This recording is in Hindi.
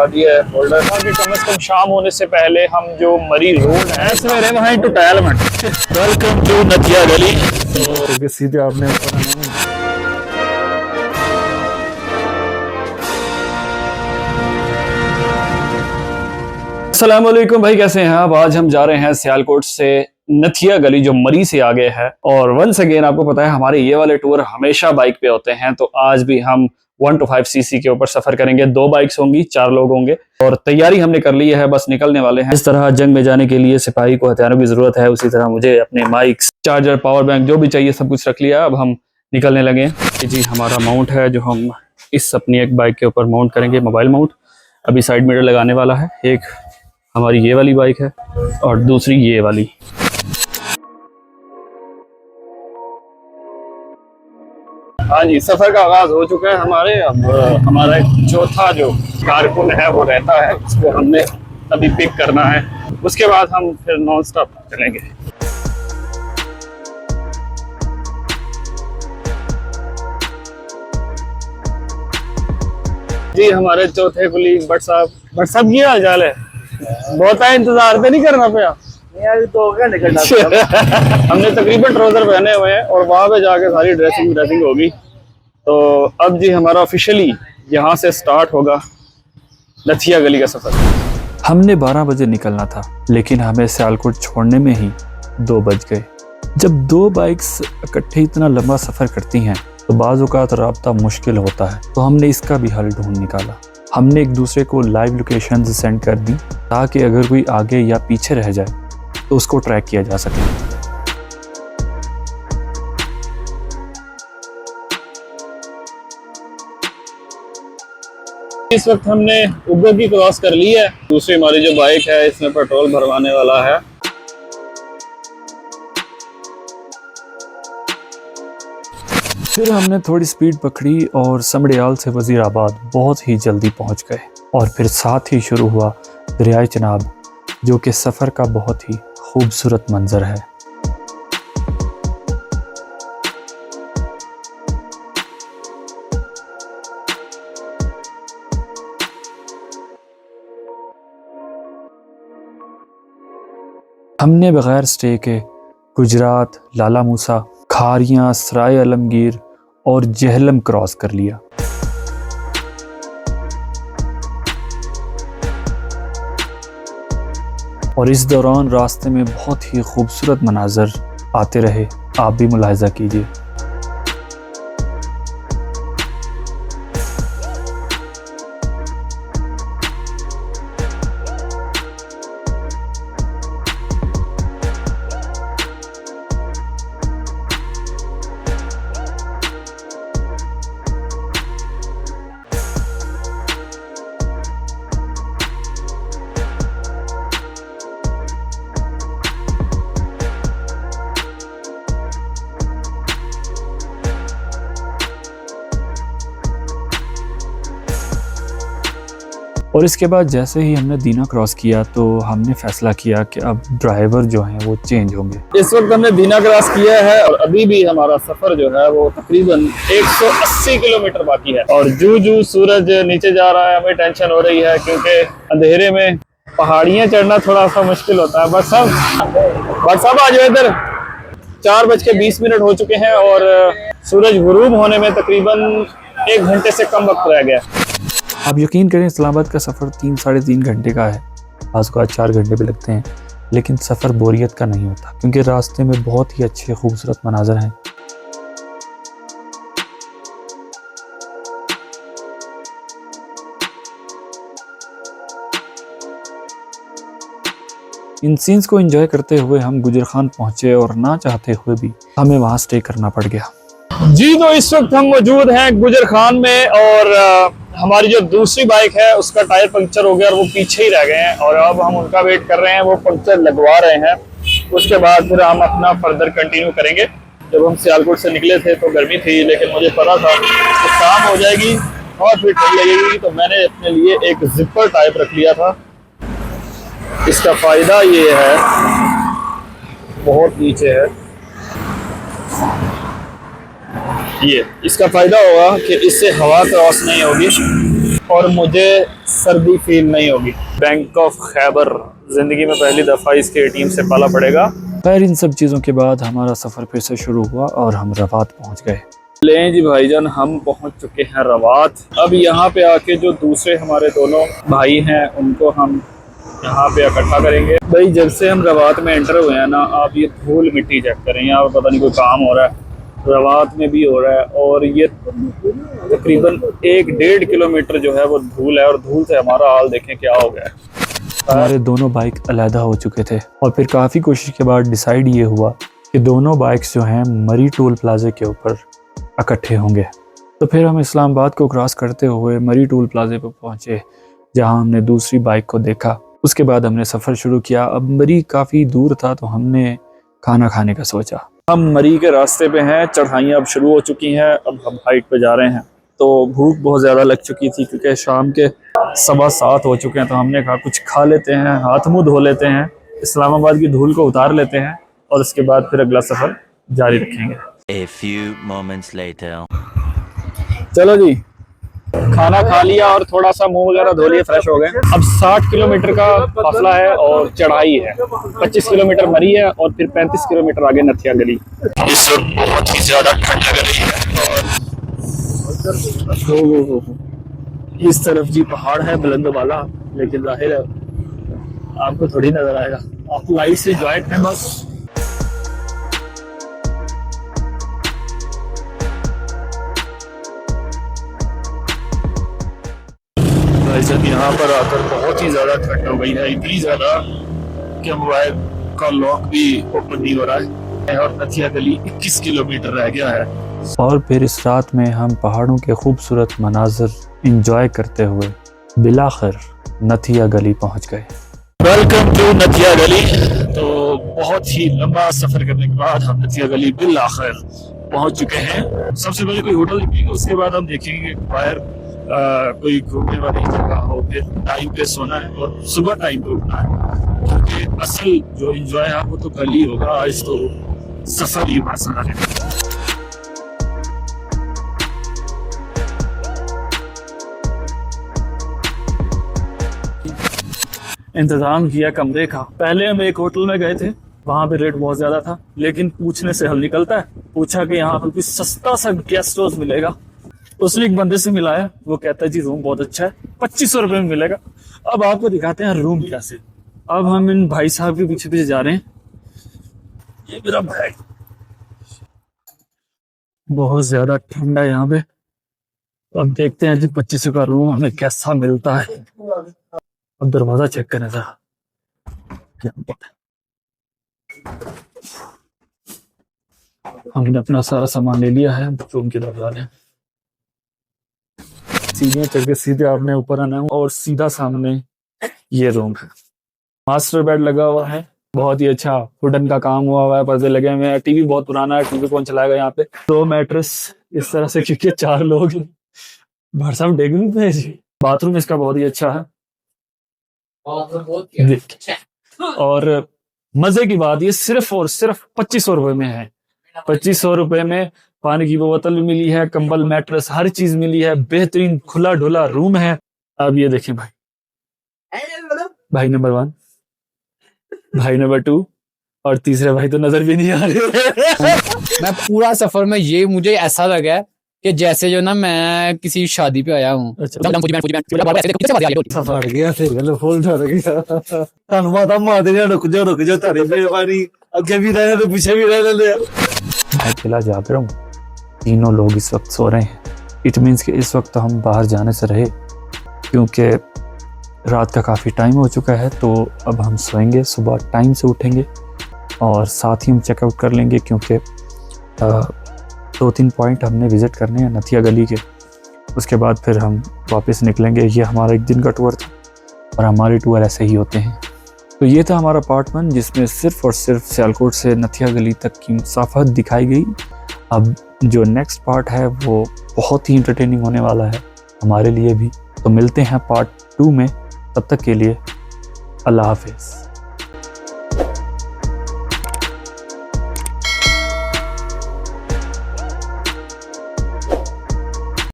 दिया है होल्डर कि कम से कम शाम होने से पहले हम जो मरी रोड है सवेरे वहीं टू टैलमेंट। वेलकम टू नथिया गली। तो सीधे आपने अस्सलाम वालेकुम भाई, कैसे हैं आप? आज हम जा रहे हैं सियालकोट से नथिया गली जो मरी से आगे है। और वंस अगेन आपको पता है हमारे ये वाले टूर हमेशा बाइक पे होते हैं, तो आज भी हम 1 to 5 सीसी के ऊपर सफर करेंगे। 2 बाइक्स होंगी, 4 लोग होंगे और तैयारी हमने कर ली है, बस निकलने वाले हैं। इस तरह जंग में जाने के लिए सिपाही को हथियारों की जरूरत है, उसी तरह मुझे अपने माइक्स, चार्जर, पावर बैंक जो भी चाहिए सब कुछ रख लिया। अब हम निकलने लगे हैं। जी हमारा माउंट है जो हम इस अपनी एक बाइक के ऊपर माउंट करेंगे, मोबाइल माउंट। अभी साइड मिरर लगाने वाला है। एक हमारी ये वाली बाइक है और दूसरी ये वाली। हाँ जी, सफर का आगाज हो चुका है हमारे। अब हमारा एक चौथा जो कारकुन है वो रहता है, उसको हमने अभी पिक करना है। उसके बाद हम फिर नॉन स्टॉप चलेंगे। जी हमारे चौथे कुलीग बट साहब की हाल चाल है? बहुत इंतजार तो नहीं करना पाया तो हमने तकरीबन ट्राउजर पहने हुए हैं और वहां पे जाके सारी ड्रेसिंग होगी। तो अब जी हमारा ऑफिशियली यहाँ से स्टार्ट होगा नथिया गली का सफर। हमने 12 बजे निकलना था, लेकिन हमें सियालकोट छोड़ने में ही 2 बज गए। जब 2 बाइक्स इकट्ठे इतना लंबा सफर करती हैं तो बाज़ औक़ात राब्ता मुश्किल होता है, तो हमने इसका भी हल ढूंढ निकाला। हमने एक दूसरे को लाइव लोकेशन सेंड कर दी ताकि अगर कोई आगे या पीछे रह जाए तो उसको ट्रैक किया जा सके। इस वक्त हमने उब्बो की क्रॉस कर ली है। दूसरी हमारी जो बाइक है इसमें पेट्रोल भरवाने वाला है। फिर हमने थोड़ी स्पीड पकड़ी और समड़ियाल से वजीराबाद बहुत ही जल्दी पहुंच गए। और फिर साथ ही शुरू हुआ दरियाए चनाब, जो कि सफ़र का बहुत ही खूबसूरत मंजर है। हमने बगैर स्टे के गुजरात, लाला मूसा, खारियां, सराय आलमगीर और जहलम क्रॉस कर लिया। और इस दौरान रास्ते में बहुत ही खूबसूरत मनाजर आते रहे, आप भी मुलाहिजा कीजिए। और इसके बाद जैसे ही हमने दीना क्रॉस किया तो हमने फैसला किया कि अब ड्राइवर जो हैं वो चेंज होंगे। इस वक्त हमने दीना क्रॉस किया है और अभी भी हमारा सफर जो है वो तकरीबन 180 किलोमीटर बाकी है। और जू सूरज नीचे जा रहा है हमें टेंशन हो रही है, क्योंकि अंधेरे में पहाड़ियाँ चढ़ना थोड़ा सा मुश्किल होता है। बस सब आ जाओ इधर। 4:20 हो चुके हैं और सूरज गुरूब होने में तकरीबन 1 घंटे से कम वक्त रह गया। आप यकीन करें इस्लामाबाद का सफ़र 3-3.5 घंटे का है, आज को 4 घंटे भी लगते हैं, लेकिन सफ़र बोरियत का नहीं होता, क्योंकि रास्ते में बहुत ही अच्छे खूबसूरत मनाजर हैं। इन सीन्स को एंजॉय करते हुए हम गुजर खान पहुंचे और ना चाहते हुए भी हमें वहां स्टे करना पड़ गया। जी तो इस वक्त हम मौजूद हैं गुजर खान में और हमारी जो दूसरी बाइक है उसका टायर पंक्चर हो गया और वो पीछे ही रह गए हैं और अब हम उनका वेट कर रहे हैं, वो पंक्चर लगवा रहे हैं। उसके बाद फिर हम अपना फर्दर कंटिन्यू करेंगे। जब हम सियालकोट से निकले थे तो गर्मी थी, लेकिन मुझे पता था कि शाम हो जाएगी और फिर ठंड लगेगी, तो मैंने अपने लिए एक जिपर टाइप रख लिया था। इसका फ़ायदा ये है, बहुत नीचे है ये, इसका फ़ायदा होगा कि इससे हवा क्रॉस नहीं होगी और मुझे सर्दी फील नहीं होगी। बैंक ऑफ खैबर, जिंदगी में पहली दफ़ा इसके एटीएम से पाला पड़ेगा। खैर इन सब चीज़ों के बाद हमारा सफ़र फिर से शुरू हुआ और हम रवात पहुंच गए। लें जी भाईजान, हम पहुंच चुके हैं रवात। अब यहाँ पे आके जो दूसरे हमारे दोनों भाई हैं उनको हम यहाँ पे इकट्ठा करेंगे। भाई जब से हम रवात में एंटर हुए हैं ना, आप ये धूल मिट्टी चेक करें। यहाँ पर पता नहीं कोई काम हो रहा है, रवात में भी हो रहा है, और ये तकरीबन 1-1.5 किलोमीटर जो है वो धूल है, और धूल से हमारा हाल देखें क्या हो गया है। हमारे दोनों बाइक अलहदा हो चुके थे और फिर काफ़ी कोशिश के बाद डिसाइड ये हुआ कि दोनों बाइक्स जो हैं मरी टोल प्लाजे के ऊपर इकट्ठे होंगे। तो फिर हम इस्लामाबाद को क्रॉस करते हुए मरी टोल प्लाजे पर पहुंचे, जहां हमने दूसरी बाइक को देखा। उसके बाद हमने सफ़र शुरू किया। अब मरी काफ़ी दूर था तो हमने खाना खाने का सोचा। हम मरी के रास्ते पे हैं, चढ़ाइयाँ अब शुरू हो चुकी हैं, अब हम हाइट पे जा रहे हैं। तो भूख बहुत ज़्यादा लग चुकी थी क्योंकि शाम के 7:15 हो चुके हैं। तो हमने कहा कुछ खा लेते हैं, हाथ मुँह धो लेते हैं, इस्लामाबाद की धूल को उतार लेते हैं, और उसके बाद फिर अगला सफ़र जारी रखेंगे। A few moments later. चलो जी, खाना खा लिया और थोड़ा सा मुंह वगैरह धो लिए, फ्रेश हो गए। अब 60 किलोमीटर का फासला है और चढ़ाई है। 25 किलोमीटर मरी है और फिर 35 किलोमीटर आगे नथिया गली। इस वक्त बहुत ही ज्यादा ठंड लग रही है, और इस तरफ जी पहाड़ है बुलंद वाला, लेकिन जाहिर है आपको थोड़ी नजर आएगा। आप लाइट से एंजॉय करें बस। जब यहाँ पर आकर बहुत ही ज्यादा ठंड हो गई है, इतनी ज्यादा कि मोबाइल का लॉक भी ओपन नहीं हो रहा है, और नथिया गली 21 किलोमीटर रह गया है। और फिर इस रात में हम पहाड़ों के खूबसूरत मनाजर इंजॉय करते हुए बिलाखिर नथिया गली पहुंच गए। वेलकम टू नथिया गली। तो बहुत ही लंबा सफर करने के बाद हम नथिया गली बिलाखिर पहुंच चुके हैं। सबसे पहले कोई होटल निकलेंगे, उसके बाद हम देखेंगे बाहर कोई घूमने वाली जगह हो। फिर टाइम पे सोना है और सुबह टाइम पे उठना है, क्योंकि असल जो एंजॉय है वो तो कल ही होगा। आज तो सफर ही आसान है। इंतजाम किया कमरे का। पहले हम एक होटल में गए थे, वहां पे रेट बहुत ज्यादा था, लेकिन पूछने से हल निकलता है। पूछा कि यहाँ पर कोई सस्ता सा गेस्ट हाउस मिलेगा। उसने एक बंदे से मिलाया, वो कहता है जी रूम बहुत अच्छा है, 2500 रुपए में मिलेगा। अब आपको दिखाते हैं रूम कैसे। अब हम इन भाई साहब के पीछे पीछे जा रहे हैं। ये मेरा बैग, बहुत ज्यादा ठंडा है यहाँ पे। तो अब देखते हैं जी 2500 का रूम हमें कैसा मिलता है। अब दरवाजा चेक करें जरा, क्या बात है। हमने अपना सारा सामान ले लिया है, रूम की तरफ जा रहे हैं। सीढ़ियां चढ़ के सीधे आपने ऊपर आना है, और सीधा सामने ये रूम है। मास्टर बेड लगा हुआ है, बहुत ही अच्छा वुडन का काम हुआ है, पर्दे लगे हुए हैं। टीवी बहुत पुराना है, टीवी कौन चलाएगा यहाँ पे। 2 मैट्रेस इस तरह से, क्योंकि 4 लोग भाई साहब डेगू पे। बाथरूम इसका बहुत ही अच्छा है। और मजे की बात, ये सिर्फ और सिर्फ 2500 रुपए में है। 2500 रुपए में पानी की बोतल भी मिली है, कंबल, मैट्रेस, हर चीज मिली है। बेहतरीन खुला ढुला रूम है। अब ये देखें भाई, भाई नंबर 1, भाई नंबर 2, और तीसरे भाई तो नजर भी नहीं आ रहे। मैं पूरा सफर में ये मुझे ऐसा लगा कि जैसे जो ना मैं किसी शादी पे आया हूँ। मैं अकेला जाग रहा हूँ, तीनों लोग इस वक्त सो रहे हैं। इट मीन्स कि इस वक्त हम बाहर जाने से रहे, क्योंकि रात का काफ़ी टाइम हो चुका है। तो अब हम सोएंगे, सुबह टाइम से उठेंगे और साथ ही हम चेकआउट कर लेंगे, क्योंकि 2-3 पॉइंट हमने विज़िट करने हैं नथिया गली के। उसके बाद फिर हम वापस निकलेंगे। ये हमारा एक दिन का टूर था, और हमारे टूर ऐसे ही होते हैं। तो ये था हमारा पार्ट 1, जिसमें सिर्फ़ और सिर्फ सियालकोट से नथिया गली तक की मुसाफत दिखाई गई। अब जो नेक्स्ट पार्ट है वो बहुत ही इंटरटेनिंग होने वाला है हमारे लिए भी। तो मिलते हैं पार्ट 2 में, तब तक के लिए अल्लाह हाफिज़।